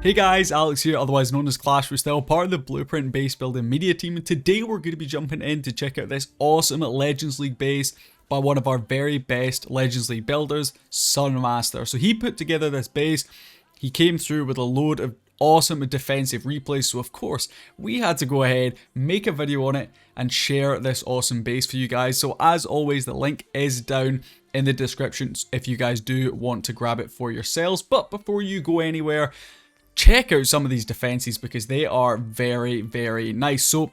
Hey guys, Alex here, otherwise known as Clash. We're still part of the Blueprint base building media team, and today we're going to be jumping in to check out this awesome Legends League base by one of our very best Legends League builders, Sunmaster. So he put together this base, he came through with a load of awesome defensive replays, so of course we had to go ahead, make a video on it, and share this awesome base for you guys. So as always, the link is down in the description if you guys do want to grab it for yourselves. But before you go anywhere, check out some of these defenses because they are very, very nice. So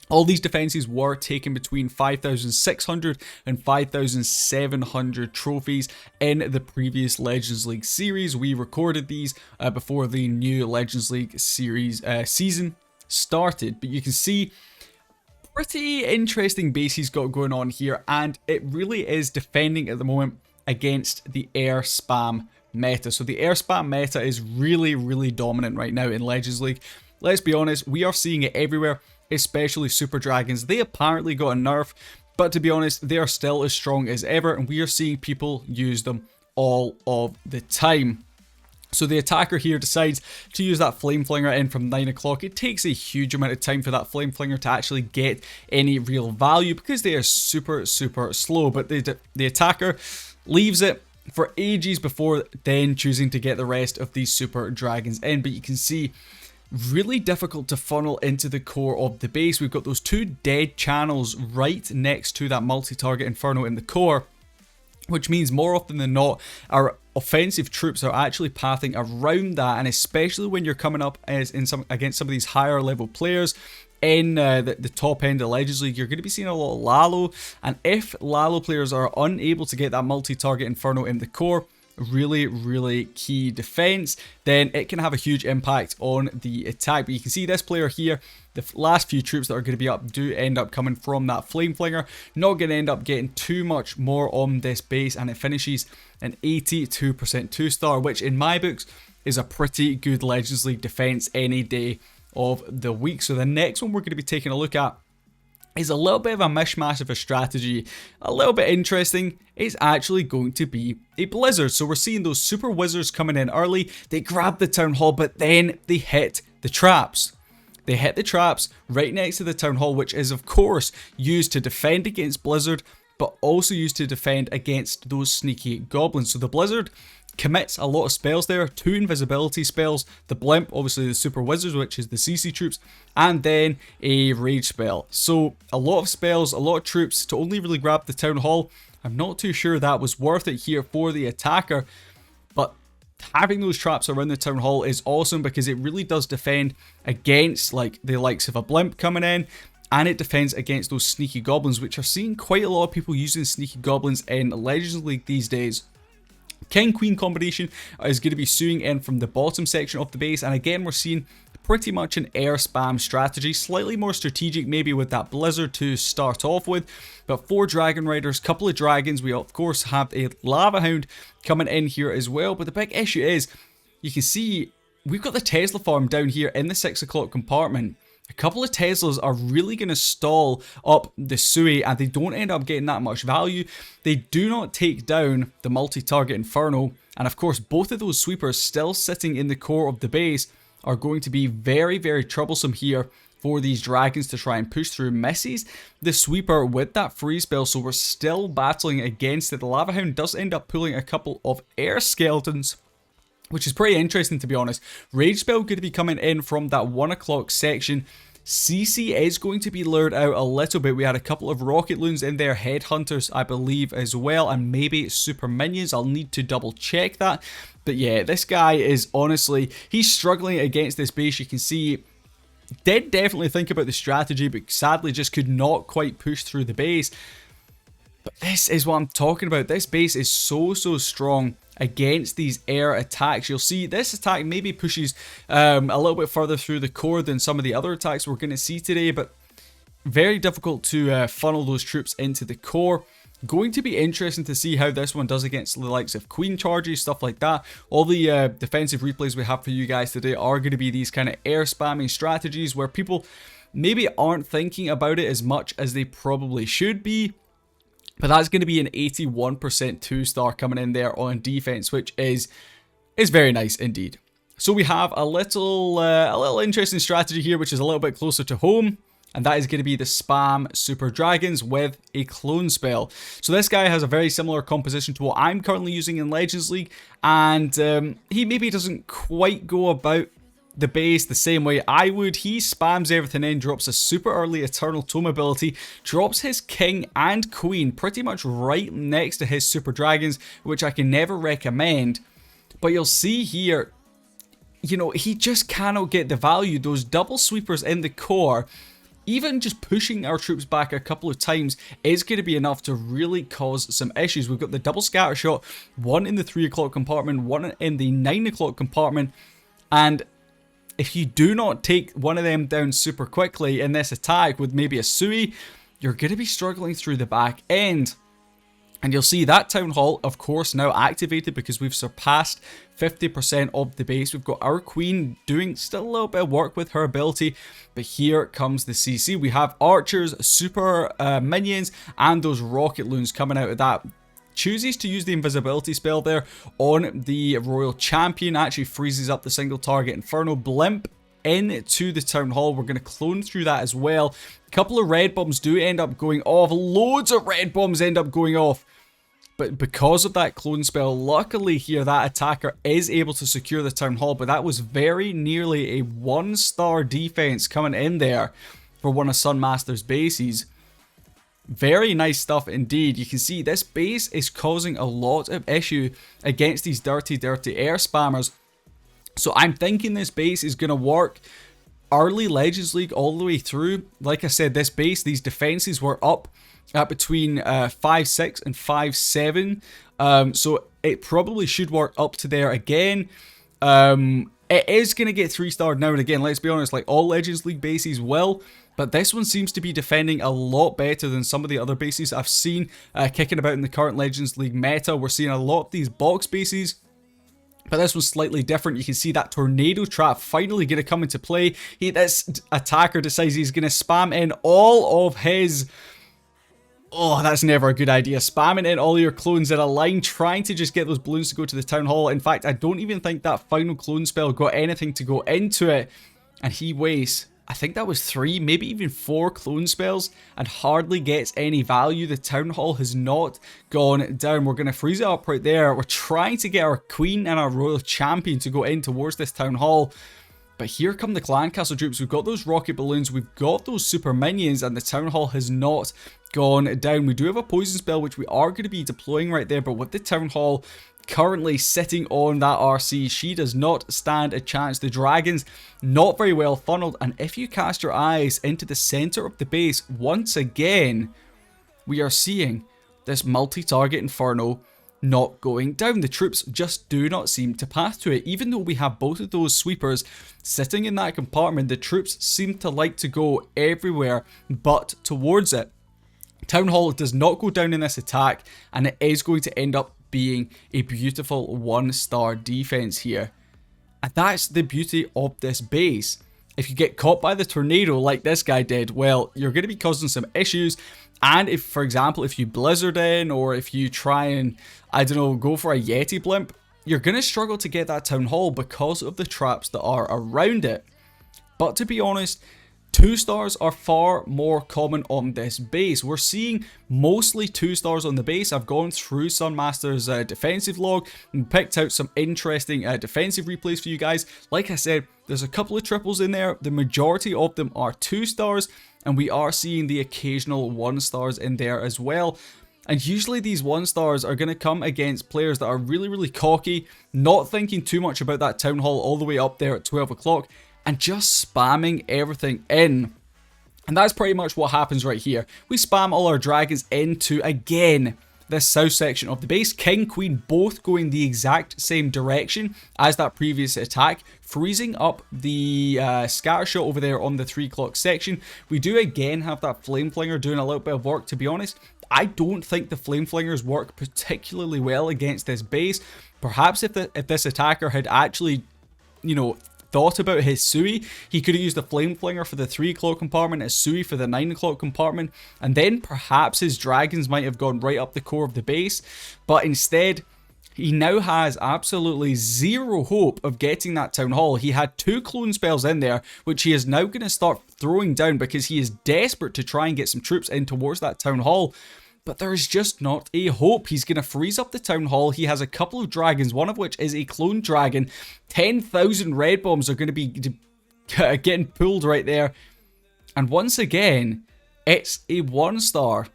all these defenses were taken between 5,600 and 5,700 trophies in the previous Legends League series. We recorded these before the new Legends League series season started, but you can see pretty interesting base he's got going on here, and it really is defending at the moment against the air spam meta. So the air spam meta is really, really dominant right now in Legends League. Let's be honest, we are seeing it everywhere, especially Super Dragons. They apparently got a nerf, but to be honest, they are still as strong as ever, and we are seeing people use them all of the time. So the attacker here decides to use that flame flinger in from 9 o'clock. It takes a huge amount of time for that flame flinger to actually get any real value because they are super, super slow, but the attacker leaves it for ages before then choosing to get the rest of these super dragons in. But you can see really difficult to funnel into the core of the base. We've got those two dead channels right next to that multi-target inferno in the core, which means more often than not our offensive troops are actually pathing around that, and especially when you're coming up against some of these higher level players in the top end of Legends League, you're going to be seeing a lot of Lalo, and if Lalo players are unable to get that multi-target inferno in the core, really, really key defense, then it can have a huge impact on the attack. But you can see this player here, the last few troops that are going to be up do end up coming from that flame flinger. Not going to end up getting too much more on this base, and it finishes an 82% 2-star, which in my books is a pretty good Legends League defense any day of the week. So the next one we're going to be taking a look at is a little bit of a mishmash of a strategy, a little bit interesting. It's actually going to be a blizzard. So we're seeing those super wizards coming in early, they grab the town hall, but then they hit the traps. They hit the traps right next to the town hall, which is of course used to defend against blizzard, but also used to defend against those sneaky goblins. So the blizzard commits a lot of spells there, 2 invisibility spells, the blimp, obviously the super wizards, which is the CC troops, and then a rage spell. So a lot of spells, a lot of troops to only really grab the town hall. I'm not too sure that was worth it here for the attacker, but having those traps around the town hall is awesome because it really does defend against like the likes of a blimp coming in, and it defends against those sneaky goblins, which are seeing quite a lot of people using sneaky goblins in Legends League these days. King-Queen combination is going to be suing in from the bottom section of the base, and again we're seeing pretty much an air spam strategy, slightly more strategic maybe with that blizzard to start off with, but 4 dragon riders, couple of dragons. We of course have a lava hound coming in here as well, but the big issue is you can see we've got the Tesla farm down here in the 6 o'clock compartment. A couple of Teslas are really going to stall up the Sui, and they don't end up getting that much value. They do not take down the multi-target inferno, and of course both of those sweepers still sitting in the core of the base are going to be very, very troublesome here for these dragons to try and push through. Misses the sweeper with that freeze spell, so we're still battling against it. The lava hound does end up pulling a couple of air skeletons, which is pretty interesting to be honest. Rage spell going to be coming in from that 1 o'clock section. CC is going to be lured out a little bit. We had a couple of rocket loons in there, headhunters I believe as well, and maybe super minions. I'll need to double check that. But yeah, this guy is honestly, he's struggling against this base. You can see did definitely think about the strategy, but sadly just could not quite push through the base. But this is what I'm talking about. This base is so strong against these air attacks. You'll see this attack maybe pushes a little bit further through the core than some of the other attacks we're going to see today, but very difficult to funnel those troops into the core. Going to be interesting to see how this one does against the likes of queen charges, stuff like that. All the defensive replays we have for you guys today are going to be these kind of air spamming strategies where people maybe aren't thinking about it as much as they probably should be. But that's going to be an 81% 2-star coming in there on defense, which is very nice indeed. So we have a little interesting strategy here, which is a little bit closer to home. And that is going to be the spam super dragons with a clone spell. So this guy has a very similar composition to what I'm currently using in Legends League. And he maybe doesn't quite go about the base the same way I would. He spams everything in, drops a super early Eternal Tome ability, drops his king and queen pretty much right next to his super dragons, which I can never recommend. But you'll see here, you know, he just cannot get the value. Those double sweepers in the core, even just pushing our troops back a couple of times is going to be enough to really cause some issues. We've got the double scatter shot, one in the 3 o'clock compartment, one in the 9 o'clock compartment, and if you do not take one of them down super quickly in this attack with maybe a Sui, you're going to be struggling through the back end. And you'll see that Town Hall, of course, now activated because we've surpassed 50% of the base. We've got our Queen doing still a little bit of work with her ability, but here comes the CC. We have archers, super minions, and those rocket loons coming out of that. Chooses to use the invisibility spell there on the Royal Champion, actually freezes up the single target Inferno Blimp into the Town Hall. We're going to clone through that as well. A couple of red bombs do end up going off. Loads of red bombs end up going off. But because of that clone spell, luckily here that attacker is able to secure the Town Hall. But that was very nearly a 1-star defense coming in there for one of Sunmaster's bases. Very nice stuff indeed. You can see this base is causing a lot of issue against these dirty air spammers. So I'm thinking this base is going to work early Legends League all the way through. Like I said, this base, these defenses were up at between 5-6 and 5-7. So it probably should work up to there again. It is going to get 3-starred now and again. Let's be honest, like all Legends League bases will. But this one seems to be defending a lot better than some of the other bases I've seen kicking about in the current Legends League meta. We're seeing a lot of these box bases, but this one's slightly different. You can see that tornado trap finally going to come into play. This attacker decides he's going to spam in all of his... Oh, that's never a good idea. Spamming in all your clones in a line, trying to just get those balloons to go to the Town Hall. In fact, I don't even think that final clone spell got anything to go into it. And he wastes, I think that was 3, maybe even 4 clone spells and hardly gets any value. The Town Hall has not gone down. We're going to freeze it up right there. We're trying to get our Queen and our Royal Champion to go in towards this Town Hall. But here come the Clan Castle troops. We've got those rocket balloons. We've got those super minions, and the Town Hall has not gone down. We do have a poison spell, which we are going to be deploying right there. But with the Town Hall currently sitting on that RC, she does not stand a chance. The dragons not very well funneled. And if you cast your eyes into the center of the base, once again, we are seeing this multi-target Inferno not going down. The troops just do not seem to pass to it. Even though we have both of those sweepers sitting in that compartment, the troops seem to like to go everywhere but towards it. Town Hall does not go down in this attack, and it is going to end up being a beautiful 1-star defense here. And that's the beauty of this base. If you get caught by the tornado like this guy did, well, you're going to be causing some issues. And if, for example, if you blizzard in, or if you try and, I don't know, go for a Yeti blimp, you're going to struggle to get that Town Hall because of the traps that are around it. But to be honest, 2-stars are far more common on this base. We're seeing mostly 2-stars on the base. I've gone through Sunmaster's defensive log and picked out some interesting defensive replays for you guys. Like I said, there's a couple of triples in there. The majority of them are 2-stars, and we are seeing the occasional 1-stars in there as well. And usually these 1-stars are going to come against players that are really cocky, not thinking too much about that Town Hall all the way up there at 12 o'clock, and just spamming everything in. And that's pretty much what happens right here. We spam all our dragons into, again, this south section of the base. King, Queen both going the exact same direction as that previous attack, freezing up the scatter shot over there on the 3 o'clock section. We do again have that Flame Flinger doing a little bit of work. To be honest, I don't think the Flame Flingers work particularly well against this base. Perhaps if this attacker had actually, you know, thought about his Sui, he could have used the Flame Flinger for the 3 o'clock compartment, a Sui for the 9 o'clock compartment, and then perhaps his dragons might have gone right up the core of the base. But instead, he now has absolutely zero hope of getting that Town Hall. He had 2 clone spells in there, which he is now going to start throwing down because he is desperate to try and get some troops in towards that Town Hall. But there's just not a hope. He's going to freeze up the Town Hall. He has a couple of dragons, one of which is a clone dragon. 10,000 red bombs are going to be getting pulled right there. And once again, it's a 1-star.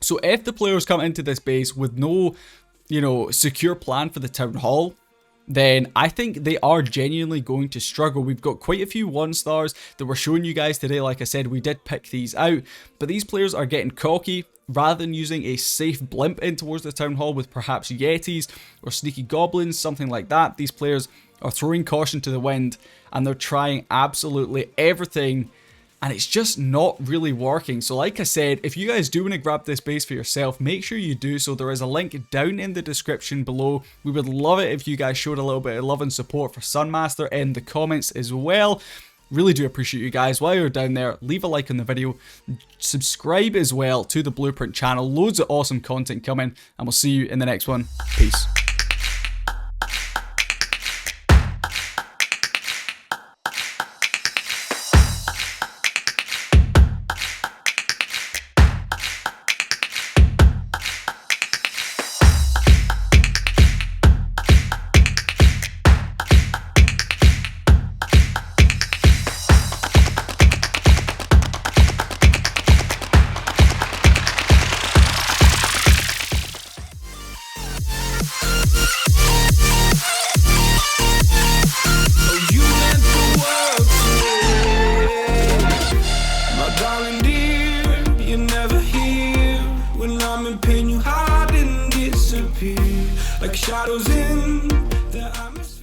So if the players come into this base with no, secure plan for the Town Hall, then I think they are genuinely going to struggle. We've got quite a few 1-stars that we're showing you guys today. Like I said, we did pick these out, but these players are getting cocky. Rather than using a safe blimp in towards the Town Hall with perhaps Yetis or sneaky goblins, something like that, these players are throwing caution to the wind and they're trying absolutely everything, and it's just not really working. So like I said, if you guys do want to grab this base for yourself, make sure you do so. There is a link down in the description below. We would love it if you guys showed a little bit of love and support for Sunmaster in the comments as well. Really do appreciate you guys. While you're down there, leave a like on the video, subscribe as well to the Blueprint channel. Loads of awesome content coming, and we'll see you in the next one. Peace. Like shadows in the atmosphere.